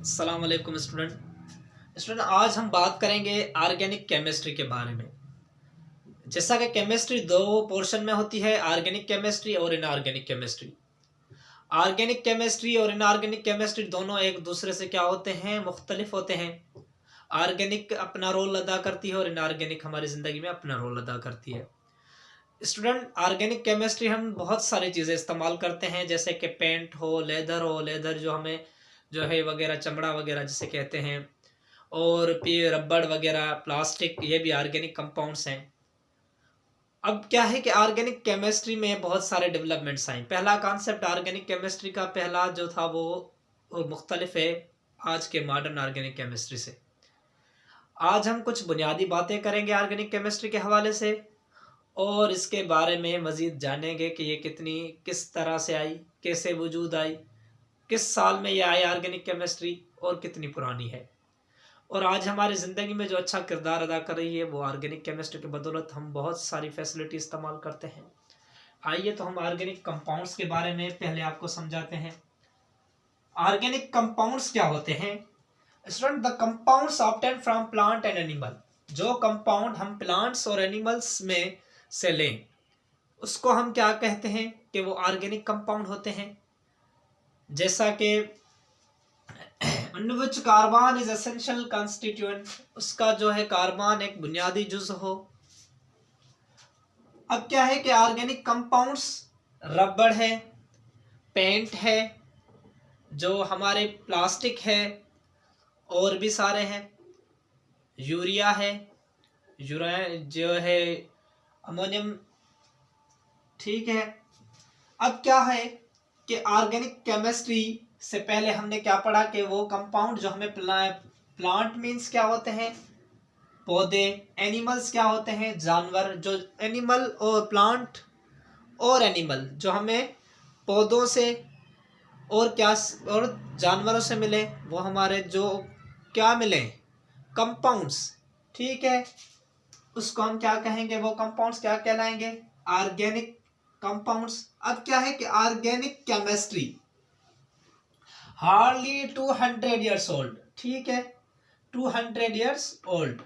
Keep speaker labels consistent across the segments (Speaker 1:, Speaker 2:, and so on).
Speaker 1: अस्सलाम वालेकुम स्टूडेंट आज हम बात करेंगे ऑर्गेनिक केमिस्ट्री के बारे में। जैसा कि केमिस्ट्री दो पोर्शन में होती है, ऑर्गेनिक केमिस्ट्री और इनऑर्गेनिक केमिस्ट्री। ऑर्गेनिक केमिस्ट्री और इनऑर्गेनिक केमिस्ट्री दोनों एक दूसरे से क्या होते हैं, मुख्तलिफ होते हैं। ऑर्गेनिक अपना रोल अदा करती है और इनऑर्गेनिक हमारी ज़िंदगी में अपना रोल अदा करती है। स्टूडेंट, ऑर्गेनिक केमिस्ट्री हम बहुत सारी चीज़ें इस्तेमाल करते हैं, जैसे कि पेंट हो, लेदर जो हमें जो है वगैरह, चमड़ा वगैरह जिसे कहते हैं, और फिर रबड़ वगैरह, प्लास्टिक, ये भी ऑर्गेनिक कंपाउंड्स हैं। अब क्या है कि ऑर्गेनिक केमिस्ट्री में बहुत सारे डेवलपमेंट्स आए। पहला कॉन्सेप्ट ऑर्गेनिक केमिस्ट्री का पहला जो था वो मुख्तलिफ है आज के मॉडर्न ऑर्गेनिक केमिस्ट्री से। आज हम कुछ बुनियादी बातें करेंगे ऑर्गेनिक केमिस्ट्री के हवाले से और इसके बारे में मज़ीद जानेंगे कि ये किस तरह से आई, कैसे वजूद आई, किस साल में ये आई ऑर्गेनिक केमिस्ट्री और कितनी पुरानी है। और आज हमारी ज़िंदगी में जो अच्छा किरदार अदा कर रही है वो ऑर्गेनिक केमिस्ट्री की बदौलत हम बहुत सारी फैसिलिटी इस्तेमाल करते हैं। आइए तो हम ऑर्गेनिक कंपाउंड्स के बारे में पहले आपको समझाते हैं। ऑर्गेनिक कंपाउंड्स क्या होते हैं? Student, the compounds obtain from plant and animal. जो कंपाउंड हम प्लांट्स और एनिमल्स में से लें उसको हम क्या कहते हैं कि वो ऑर्गेनिक कंपाउंड होते हैं। जैसा कि which carbon is essential constituent, उसका जो है कार्बन एक बुनियादी जुज़ हो। अब क्या है कि ऑर्गेनिक कंपाउंड्स रबड़ है, पेंट है, जो हमारे प्लास्टिक है, और भी सारे हैं, यूरिया है, जो है अमोनियम, ठीक है। अब क्या है कि ऑर्गेनिक केमिस्ट्री से पहले हमने क्या पढ़ा कि वो कंपाउंड जो हमें प्लांट मीन्स क्या होते हैं, पौधे, एनिमल्स क्या होते हैं, जानवर। जो एनिमल और प्लांट और एनिमल जो हमें पौधों से और क्या और जानवरों से मिले वो हमारे जो क्या मिले, कंपाउंड्स, ठीक है। उसको हम क्या कहेंगे, वो कंपाउंड्स क्या कहलाएंगे, ऑर्गेनिक कंपाउंड्स। अब क्या है कि organic chemistry hardly 200 years old, ठीक है, 200 ईयर्स ओल्ड।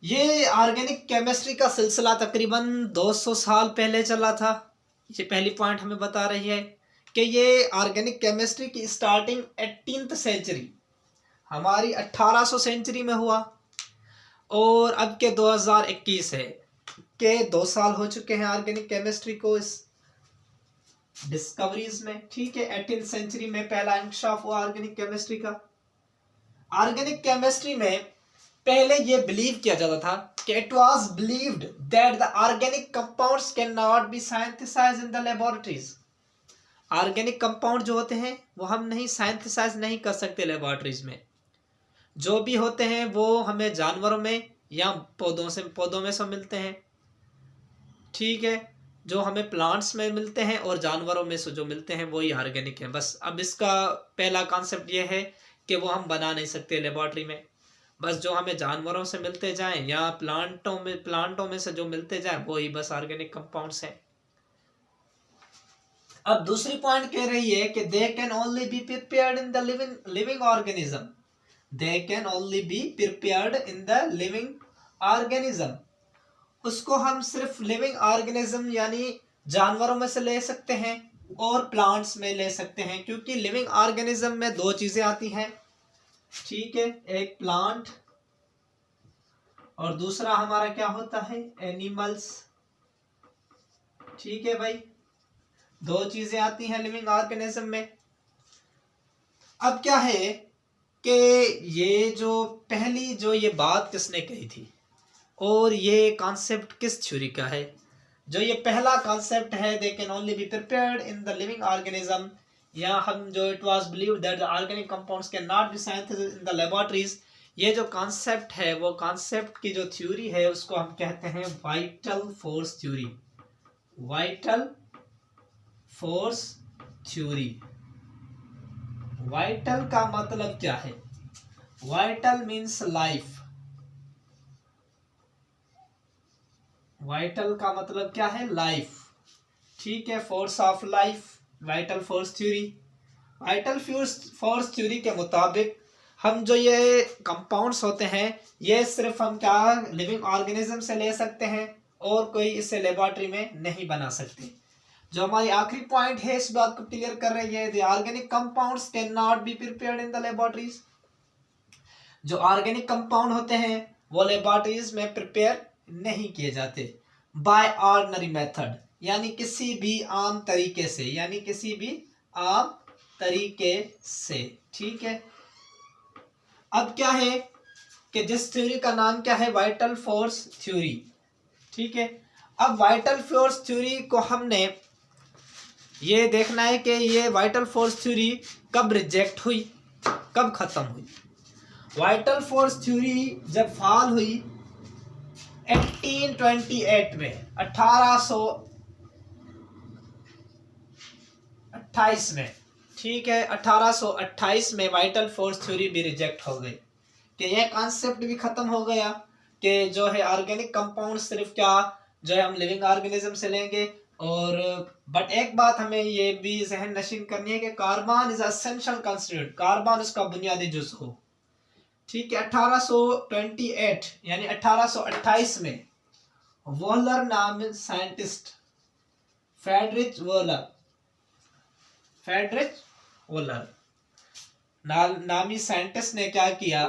Speaker 1: ये ऑर्गेनिक केमिस्ट्री का सिलसिला तकरीबन 200 साल पहले चला था। ये पहली पॉइंट हमें बता रही है कि ये ऑर्गेनिक केमिस्ट्री की स्टार्टिंग 18th सेंचुरी, हमारी 1800 सेंचुरी में हुआ, और अब के 2021 है के 2 साल हो चुके हैं ऑर्गेनिक केमिस्ट्री को इस डिस्कवरीज में, ठीक है। 18th सेंचुरी में पहला इंकशाफ हुआ ऑर्गेनिक केमिस्ट्री का। ऑर्गेनिक केमिस्ट्री में पहले ये बिलीव किया जाता था कि it was believed that the organic compounds can not be synthesised in the laboratories. Organic compound जो होते हैं वो हम नहीं साइंथेसाइज नहीं कर सकते लेबोरेटरीज में। जो भी होते हैं वो हमें जानवरों में या पौधों में से मिलते हैं, ठीक है। जो हमें प्लांट्स में मिलते हैं और जानवरों में से जो मिलते हैं वही ऑर्गेनिक है, बस। अब इसका पहला कॉन्सेप्ट ये है कि वो हम बना नहीं सकते लेबोरेटरी में, बस जो हमें जानवरों से मिलते जाएं या प्लांटों में से जो मिलते जाएं वही बस ऑर्गेनिक कंपाउंड्स हैं। अब दूसरी पॉइंट कह रही है कि दे can only be prepared in the living organism. They can only be prepared in the living organism. उसको हम सिर्फ लिविंग ऑर्गेनिज्म यानी जानवरों में से ले सकते हैं और प्लांट्स में ले सकते हैं, क्योंकि लिविंग ऑर्गेनिज्म में 2 चीजें आती हैं, ठीक है। एक प्लांट और दूसरा हमारा क्या होता है, एनिमल्स, ठीक है भाई। 2 चीजें आती हैं लिविंग ऑर्गेनिज्म में। अब क्या है कि ये बात किसने कही थी और ये कॉन्सेप्ट किस थ्योरी का है? जो ये पहला कॉन्सेप्ट है, they can only be prepared in the living organism, या हम जो it was believed that the organic compounds can not be synthesised in the laboratories, ये जो कॉन्सेप्ट है, वो कॉन्सेप्ट की जो थ्योरी है उसको हम कहते हैं vital force theory. Vital force theory. Vital का मतलब क्या है? Vital means life. वाइटल का मतलब क्या है? लाइफ, ठीक है। Force of life, vital force theory. Vital force theory के मुताबिक हम जो ये कंपाउंड्स होते हैं ये सिर्फ हम क्या लिविंग ऑर्गेनिज्म से ले सकते हैं और कोई इसे लेबोरेटरी में नहीं बना सकते। जो हमारी आखिरी पॉइंट है इस बात को क्लियर कर रही है, the organic compounds can not B prepared in the laboratories. जो ऑर्गेनिक कंपाउंड होते हैं वो लेबोरेटरीज में प्रिपेयर नहीं किए जाते बाय ऑर्डिनरी मेथड, यानी किसी भी आम तरीके से, यानी किसी भी आम तरीके से। ठीक है, अब क्या है कि जिस थ्योरी का नाम क्या है, वाइटल फोर्स थ्योरी। ठीक है, अब वाइटल फोर्स थ्योरी को हमने ये देखना है कि ये वाइटल फोर्स थ्योरी कब रिजेक्ट हुई, कब खत्म हुई। वाइटल फोर्स थ्योरी जब फाल हुई 1828 में, 1828 में। ठीक है, 1828 में वाइटल फोर्स थ्योरी भी रिजेक्ट हो गई कि यह कॉन्सेप्ट भी खत्म हो गया कि जो है ऑर्गेनिक कंपाउंड सिर्फ क्या जो है हम लिविंग ऑर्गेनिज्म से लेंगे। और बट एक बात हमें ये भी जहन नशीन करनी है कि carbon is essential constituent, carbon उसका बुनियादी जुज़ हो। ठीक है, 1828 यानी 1828 में वोलर नाम साइंटिस्ट, फ्रेडरिच वोलर नामी साइंटिस्ट ने क्या किया,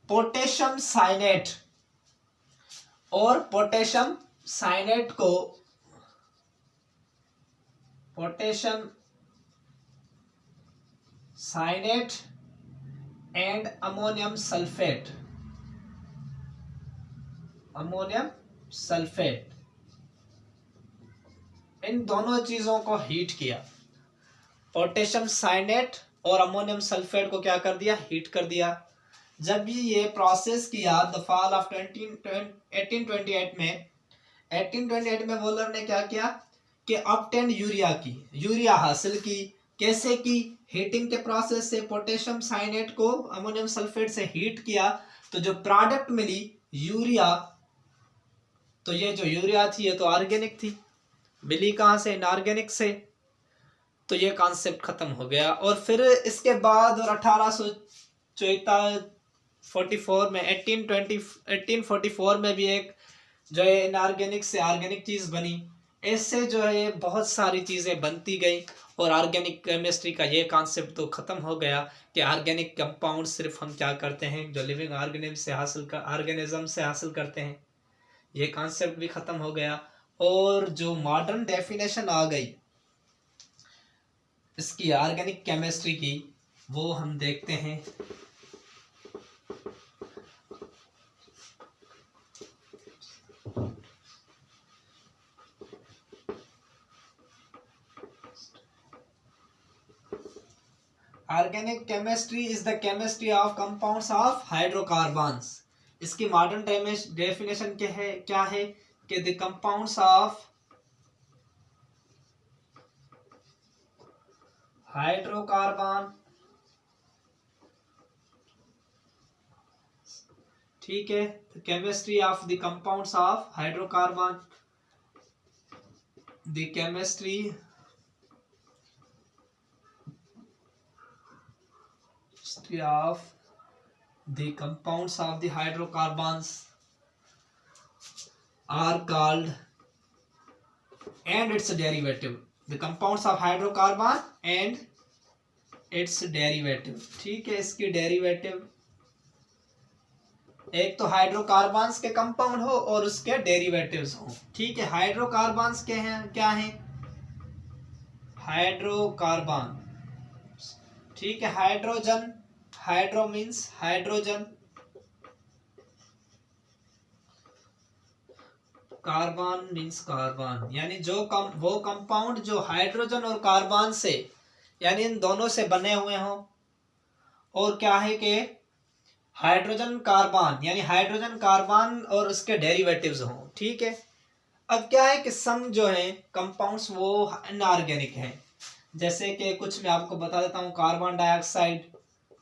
Speaker 1: पोटेशियम साइनेट और पोटेशियम साइनेट को potassium cyanate and ammonium sulphate इन दोनों चीजों को हीट किया। पोटेशियम साइनेट और अमोनियम सल्फेट को क्या कर दिया, हीट कर दिया। जब भी ये प्रोसेस किया द फॉल ऑफ 1828 में वोलर ने क्या किया कि ऑब्टेन यूरिया हासिल की। कैसे की, हीटिंग के प्रोसेस से पोटेशियम साइनेट को अमोनियम सल्फेट से हीट किया तो जो प्रोडक्ट मिली यूरिया, तो ये जो यूरिया थी ये तो ऑर्गेनिक थी, मिली कहाँ से, इनऑर्गेनिक से। तो ये कॉन्सेप्ट खत्म हो गया। और फिर इसके बाद और 1844 में 1844 में भी एक जो है इनऑर्गेनिक से ऑर्गेनिक चीज़ बनी। इससे जो है बहुत सारी चीज़ें बनती गई और ऑर्गेनिक केमिस्ट्री का ये कॉन्सेप्ट तो ख़त्म हो गया कि ऑर्गेनिक कंपाउंड सिर्फ हम क्या करते हैं जो लिविंग ऑर्गेनिज्म से हासिल करते हैं, ये कॉन्सेप्ट भी ख़त्म हो गया। और जो मॉडर्न डेफिनेशन आ गई इसकी ऑर्गेनिक केमिस्ट्री की, वो हम देखते हैं। Organic chemistry is the chemistry of compounds of hydrocarbons. इसकी मॉडर्न डेफिनेशन क्या है कि द कंपाउंड्स ऑफ हाइड्रोकार्बन, ठीक है, the chemistry of the compounds of hydrocarbon, the chemistry of the compounds of the hydrocarbons are called and its derivative, the compounds of hydrocarbon and its derivative। ठीक है, इसकी derivative एक तो hydrocarbons के compound हो और उसके डेरिवेटिव्स हो। ठीक है, हाइड्रोकार्बन्स के हैं क्या है, हाइड्रोकार्बन, ठीक है, hydrogen, hydro means hydrogen, carbon means carbon, यानी वो कंपाउंड जो हाइड्रोजन और कार्बन से यानी इन दोनों से बने हुए हों। और क्या है कि हाइड्रोजन कार्बन यानी हाइड्रोजन कार्बन और उसके डेरिवेटिव्स हों। ठीक है, अब क्या है कि सम जो है कंपाउंड्स वो इनऑर्गेनिक हैं, जैसे कि कुछ मैं आपको बता देता हूँ, carbon dioxide,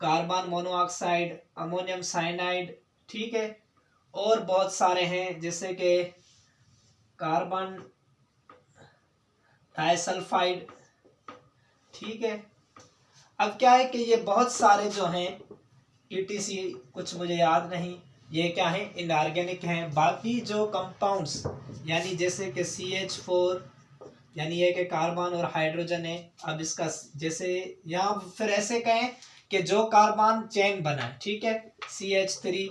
Speaker 1: carbon monoxide, ammonium cyanide. ठीक है, और बहुत सारे हैं जैसे कि कार्बन डाइसल्फाइड। ठीक है, अब क्या है कि ये बहुत सारे जो हैं ETC कुछ मुझे याद नहीं, ये क्या है इनऑर्गेनिक हैं। बाकी जो कंपाउंड्स यानी जैसे कि CH4 यानी ये कि कार्बन और हाइड्रोजन है। अब इसका जैसे यहाँ फिर ऐसे कहें कि जो कार्बन चेन बना है, ठीक है, CH3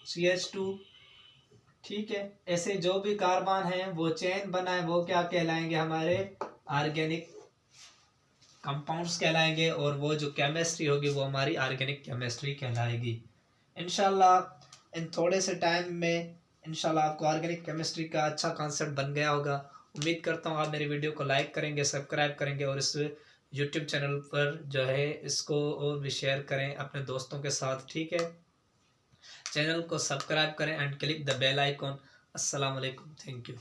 Speaker 1: CH2, ठीक है, ऐसे जो भी कार्बन है वो चेन बना है वो क्या कहलाएंगे, हमारे ऑर्गेनिक कंपाउंड्स कहलाएंगे। और वो जो केमिस्ट्री होगी वो हमारी ऑर्गेनिक केमिस्ट्री कहलाएगी। इंशाल्लाह इन थोड़े से टाइम में इंशाल्लाह आपको ऑर्गेनिक केमिस्ट्री का अच्छा कॉन्सेप्ट बन गया होगा। उम्मीद करता हूँ आप मेरी वीडियो को लाइक करेंगे, सब्सक्राइब करेंगे और इस यूट्यूब चैनल पर जो है इसको और भी शेयर करें अपने दोस्तों के साथ, ठीक है। चैनल को सब्सक्राइब करें and click the bell icon. अस्सलाम वालेकुम, थैंक यू।